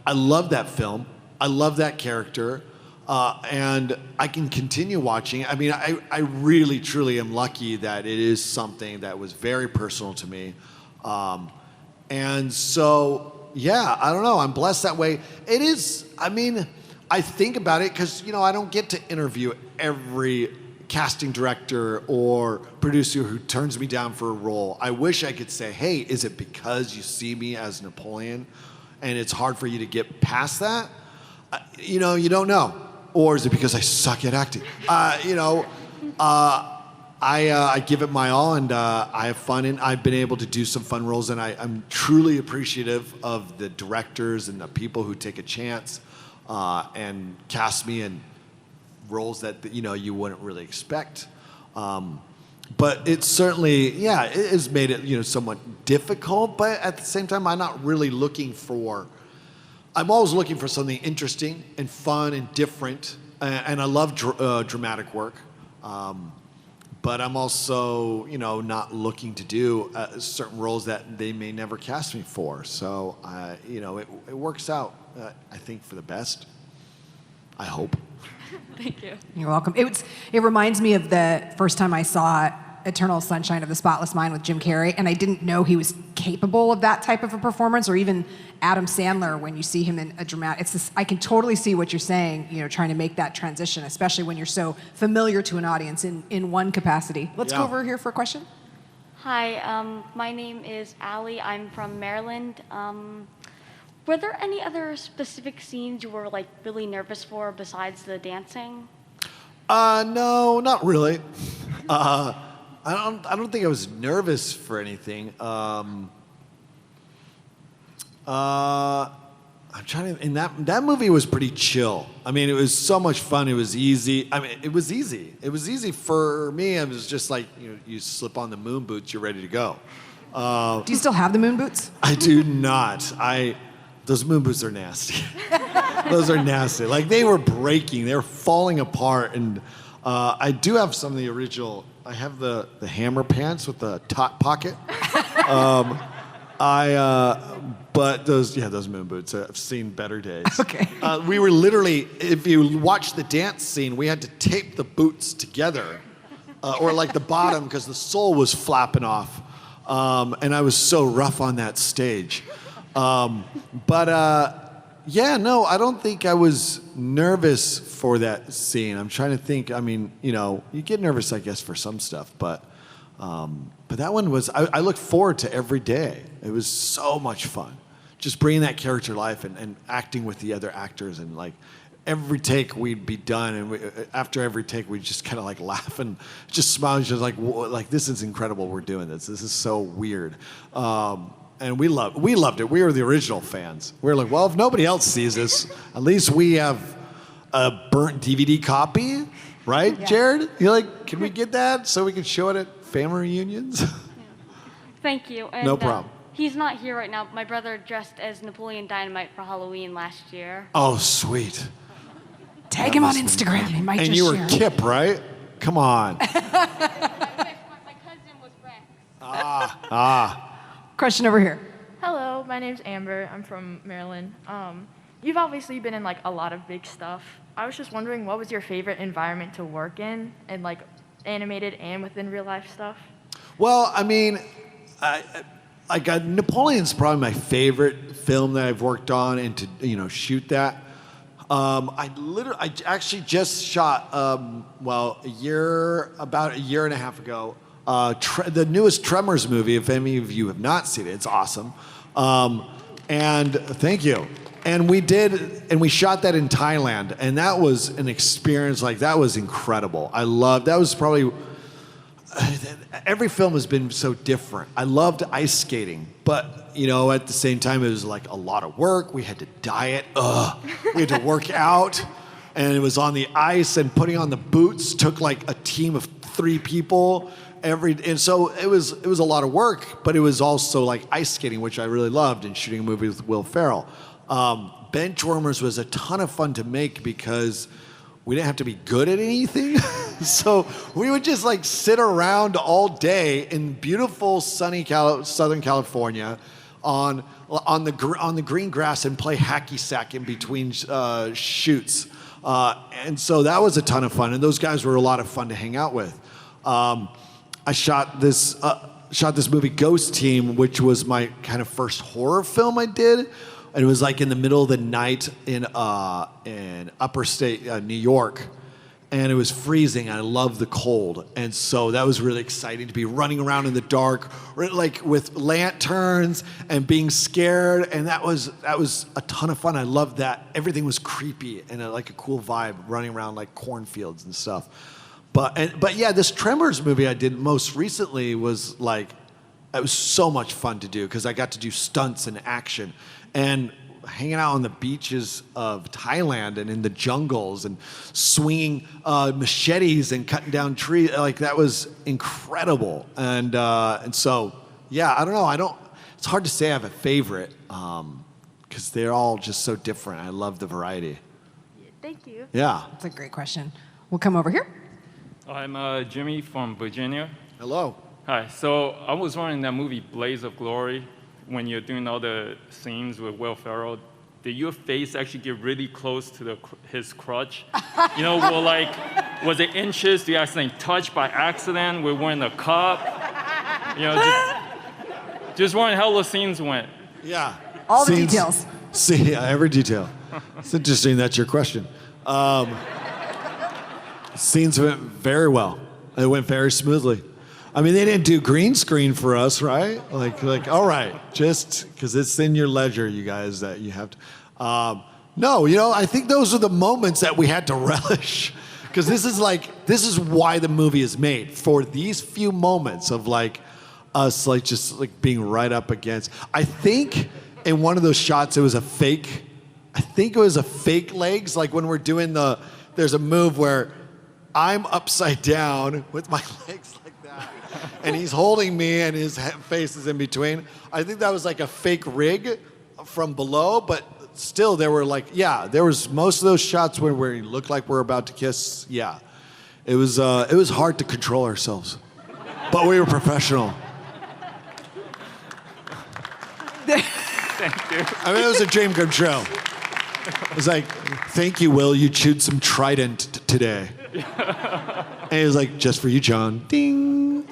I love that film. I love that character. And I can continue watching. I mean, I really, truly am lucky that it is something that was very personal to me. And so, yeah, I don't know. I'm blessed that way. It is, I mean, I think about it because, I don't get to interview every casting director or producer who turns me down for a role. I wish I could say, hey, is it because you see me as Napoleon and it's hard for you to get past that? You don't know. Or is it because I suck at acting? I give it my all, and I have fun, and I've been able to do some fun roles, and I'm truly appreciative of the directors and the people who take a chance and cast me in roles that you wouldn't really expect. But it's certainly, it has made it somewhat difficult, but at the same time, I'm not really looking for. I'm always looking for something interesting and fun and different, and I love dramatic work. But I'm also, not looking to do certain roles that they may never cast me for. So, it works out, I think, for the best. I hope. Thank you. You're welcome. It reminds me of the first time I saw Eternal Sunshine of the Spotless Mind with Jim Carrey, and I didn't know he was capable of that type of a performance, or even Adam Sandler when you see him in a dramatic. I can totally see what you're saying, trying to make that transition, especially when you're so familiar to an audience in one capacity. Let's go over here for a question. Hi, my name is Allie. I'm from Maryland. Were there any other specific scenes you were really nervous for besides the dancing? No, not really. I don't think I was nervous for anything. I'm trying to. And that movie was pretty chill. I mean, it was so much fun. It was easy. I mean, it was easy. It was easy for me. It was just like you slip on the moon boots, you're ready to go. Do you still have the moon boots? I do not. Those moon boots are nasty. Those are nasty. They were breaking. They were falling apart. And I do have some of the original. I have the hammer pants with the top pocket. But those moon boots, I've seen better days. Okay. We were literally, if you watch the dance scene, we had to tape the boots together, or the bottom, because the sole was flapping off. And I was so rough on that stage. No, I don't think I was nervous for that scene. I'm trying to think. I mean, you get nervous, I guess, for some stuff, but that one was. I look forward to every day. It was so much fun, just bringing that character to life and acting with the other actors, and every take we'd be done, and after every take we'd just kind of laugh and just smile, just like this is incredible. We're doing this. This is so weird. And we loved it. We were the original fans. We were like, well, if nobody else sees this, at least we have a burnt DVD copy, right, yeah. Jared? You're like, can we get that so we can show it at family reunions? Yeah. Thank you. And, no problem. He's not here right now. My brother dressed as Napoleon Dynamite for Halloween last year. Oh, sweet. Tag him on Instagram. He might and just you share. were Kip, right? Come on. My cousin was Rex. Question over here. Hello, my name's Amber. I'm from Maryland. You've obviously been in a lot of big stuff. I was just wondering, what was your favorite environment to work in animated and within real life stuff? Well, I mean, Napoleon's probably my favorite film that I've worked on, and to shoot that. I actually just shot about a year and a half ago. The newest Tremors movie, if any of you have not seen it, it's awesome. And thank you. And we shot that in Thailand, and that was an experience, that was incredible. That was probably, every film has been so different. I loved ice skating, but, at the same time, it was a lot of work. We had to diet, we had to work out, and it was on the ice, and putting on the boots took a team of 3 people. And so it was a lot of work, but it was also ice skating, which I really loved, and shooting a movie with Will Ferrell. Benchwarmers was a ton of fun to make because we didn't have to be good at anything. So we would just sit around all day in beautiful sunny Southern California on the green grass and play hacky sack in between shoots. And so that was a ton of fun, and those guys were a lot of fun to hang out with. I shot this movie Ghost Team, which was my kind of first horror film I did, And it was like in the middle of the night in upper state New York. And it was freezing. I love the cold. And so that was really exciting to be running around in the dark, like with lanterns and being scared. And that was a ton of fun. I loved that. Everything was creepy and like a cool vibe, running around like cornfields and stuff. But yeah, this Tremors movie I did most recently was like, it was so much fun to do because I got to do stunts and action. And hanging out on the beaches of Thailand and in the jungles and swinging machetes and cutting down trees, like that was incredible. And so, yeah, I don't know. It's hard to say I have a favorite because they're all just so different. I love the variety. Thank you. Yeah. That's a great question. We'll come over here. I'm Jimmy from Virginia. Hello. Hi. So I was wondering that movie Blaze of Glory, when you're doing all the scenes with Will Ferrell, did your face actually get really close to his crotch? You know, well, like, was it inches? Do you accidentally touch by accident? We're wearing a cup? You know, just wondering how those scenes went. Yeah. All the details. See, every detail. It's interesting that's your question. Scenes went very well. It went very smoothly. I mean, they didn't do green screen for us, right? Like, all right, just because it's in your ledger, you guys, that you have to. No, you know, I think those are the moments that we had to relish, because this is why the movie is made, for these few moments of like us, like just like being right up against. I think in one of those shots, it was a fake. I think it was a fake legs, like when we're doing there's a move where I'm upside down with my legs like that, and he's holding me and his face is in between. I think that was like a fake rig from below, but still there were like, yeah, there was most of those shots where we looked like we're about to kiss. Yeah, it was hard to control ourselves, but we were professional. Thank you. I mean, it was a dream come true. It was like, thank you, Will, you chewed some Trident today. And he was like, just for you, John. Ding.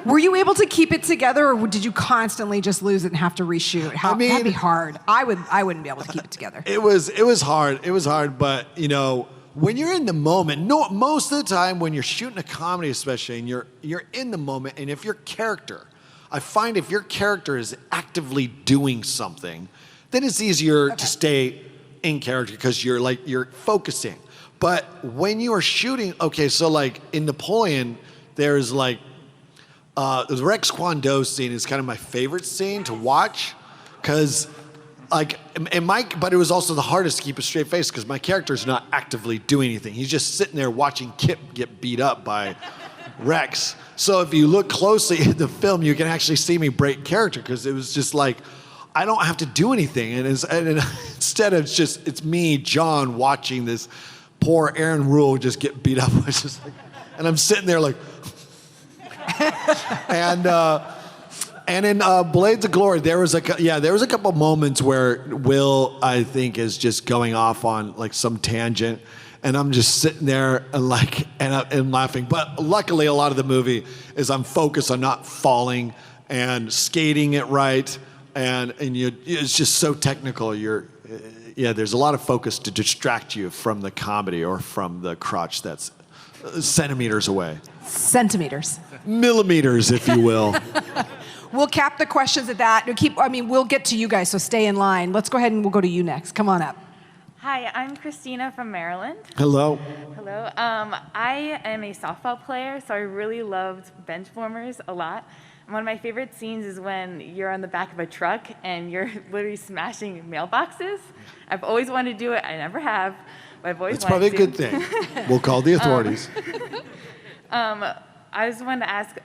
Were you able to keep it together, or did you constantly just lose it and have to reshoot? That'd be hard. I wouldn't be able to keep it together. It was hard. It was hard, but you know, when you're in the moment, most of the time when you're shooting a comedy, especially, and you're in the moment, and if your character, I find if your character is actively doing something, then it's easier to stay in character because you're focusing. But when you are shooting, okay, so like in Napoleon, there's like the Rex Kwon Do scene is kind of my favorite scene to watch, because like but it was also the hardest to keep a straight face because my character's not actively doing anything. He's just sitting there watching Kip get beat up by Rex. So if you look closely at the film, you can actually see me break character because it was just like, I don't have to do anything. And instead it's me, John, watching this poor Aaron Rule just get beat up. It's just like, and I'm sitting there like, and in Blades of Glory, there was a couple moments where Will, I think, is just going off on like some tangent, and I'm just sitting there and laughing. But luckily, a lot of the movie is I'm focused on not falling and skating it right. And it's just so technical. There's a lot of focus to distract you from the comedy or from the crotch that's centimeters away. Centimeters. Millimeters, if you will. We'll cap the questions at that. We'll get to you guys, so stay in line. Let's go ahead and we'll go to you next. Come on up. Hi, I'm Christina from Maryland. Hello. Hello. I am a softball player, so I really loved Benchwarmers a lot. One of my favorite scenes is when you're on the back of a truck and you're literally smashing mailboxes. I've always wanted to do it. I never have, but I've always wanted to. It's probably a good thing. We'll call the authorities. I just wanted to ask,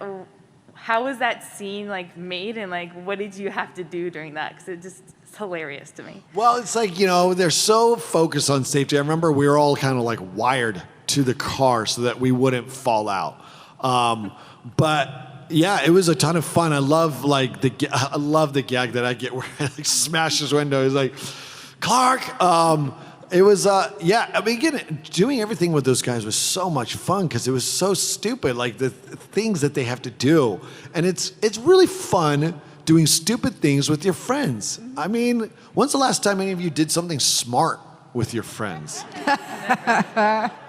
how was that scene made, and what did you have to do during that? Because it's hilarious to me. Well, it's they're so focused on safety. I remember we were all kind of wired to the car so that we wouldn't fall out. But yeah, it was a ton of fun. I love the gag that I get where I smash his window. He's like, Clark. It was again, doing everything with those guys was so much fun because it was so stupid, the things that they have to do, and it's really fun doing stupid things with your friends. I mean, when's the last time any of you did something smart with your friends?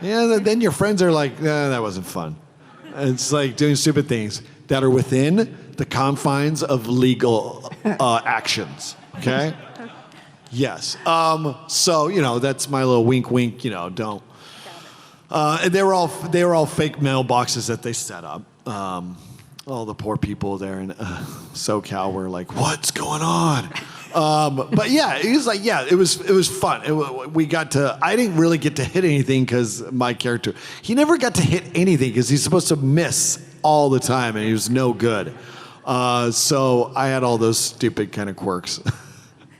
Then your friends are like, that wasn't fun. It's like doing stupid things that are within the confines of legal actions, okay? Yes. So, that's my little wink, wink, don't. And they were all fake mailboxes that they set up. All the poor people there in SoCal were like, what's going on? But yeah, it was like, it was fun. I didn't really get to hit anything because my character, he never got to hit anything because he's supposed to miss all the time and he was no good. So I had all those stupid kind of quirks.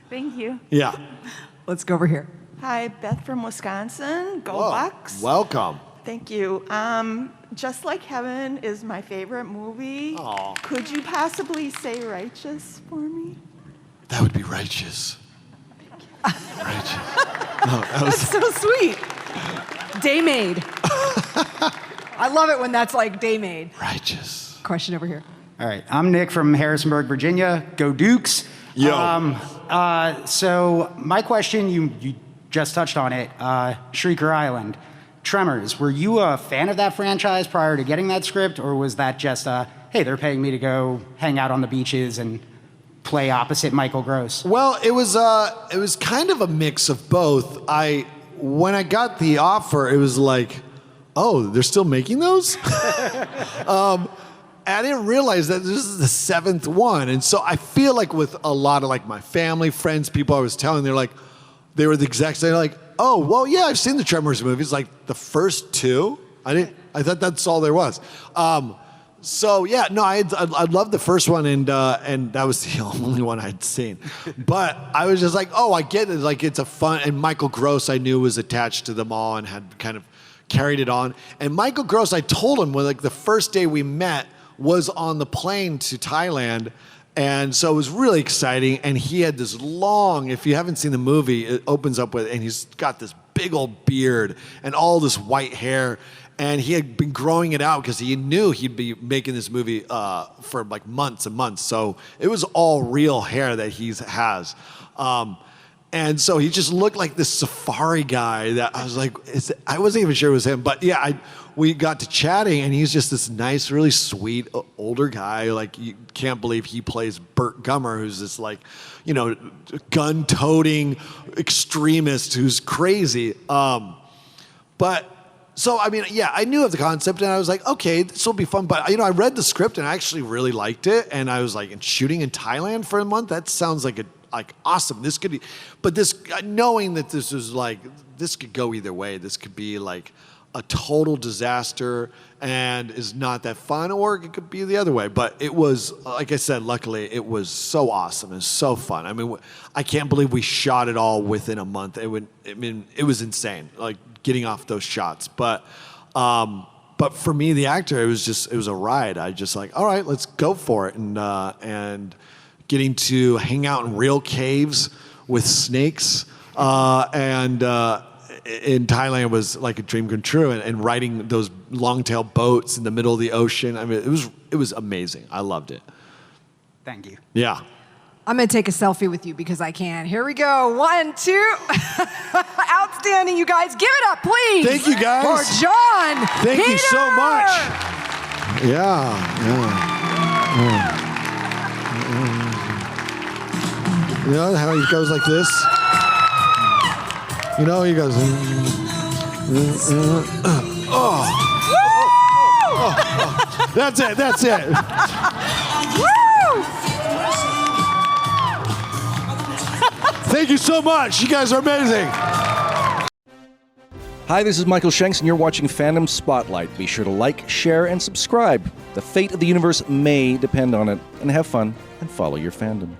Thank you. Yeah. Let's go over here. Hi, Beth from Wisconsin. Go Whoa. Bucks. Welcome. Thank you. Just Like Heaven is my favorite movie. Aw. Could you possibly say Righteous for me? That would be Righteous. Righteous. No, That's so sweet. Day made. I love it when that's like day made. Righteous. Question over here. All right, I'm Nick from Harrisonburg, Virginia. Go Dukes. Yo. So my question, you just touched on it, Shrieker Island. Tremors, were you a fan of that franchise prior to getting that script, or was that just, hey, they're paying me to go hang out on the beaches and play opposite Michael Gross? Well, it was kind of a mix of both. When I got the offer, it was like, oh, they're still making those? I didn't realize that this is the 7th one. And so I feel like with a lot of like my family, friends, people I was telling, they were the exact same, like, oh, well, yeah, I've seen the Tremors movies, like the first 2. I thought that's all there was. So yeah, no, I loved the first one, and that was the only one I'd seen. But I was just like, oh, I get it. Like it's a fun, and Michael Gross I knew was attached to them all and had kind of carried it on. And Michael Gross, I told him when like the first day we met was on the plane to Thailand. And so it was really exciting. And he had this long, if you haven't seen the movie, it opens up with, and he's got this big old beard and all this white hair. And he had been growing it out because he knew he'd be making this movie for like months and months. So it was all real hair that he has. And so he just looked like this safari guy that I was like, I wasn't even sure it was him. But yeah, we got to chatting, and he's just this nice, really sweet older guy. Like, you can't believe he plays Burt Gummer, who's this like, gun-toting extremist who's crazy. So, I mean, yeah, I knew of the concept, and I was like, okay, this will be fun. But, I read the script, and I actually really liked it. And I was like, and shooting in Thailand for a month? That sounds like awesome. This could be, but this, knowing that this was like, this could go either way. This could be like a total disaster and is not that fun, or it could be the other way. But it was, like I said, luckily, it was so awesome and so fun. I mean, I can't believe we shot it all within a month. It was insane, like getting off those shots. But for me, the actor, it was a ride. I just like, all right, let's go for it. And getting to hang out in real caves with snakes in Thailand was like a dream come true, and riding those long-tail boats in the middle of the ocean. I mean, it was amazing. I loved it. Thank you. Yeah. I'm going to take a selfie with you because I can. Here we go. 1, 2. Outstanding, you guys. Give it up, please. Thank you, guys. For Jon Thank you so Heder. much. Yeah. You know how he goes like this? He goes. That's it. Woo! Thank you so much. You guys are amazing. Hi, this is Michael Shanks, and you're watching Fandom Spotlight. Be sure to like, share, and subscribe. The fate of the universe may depend on it. And have fun and follow your fandom.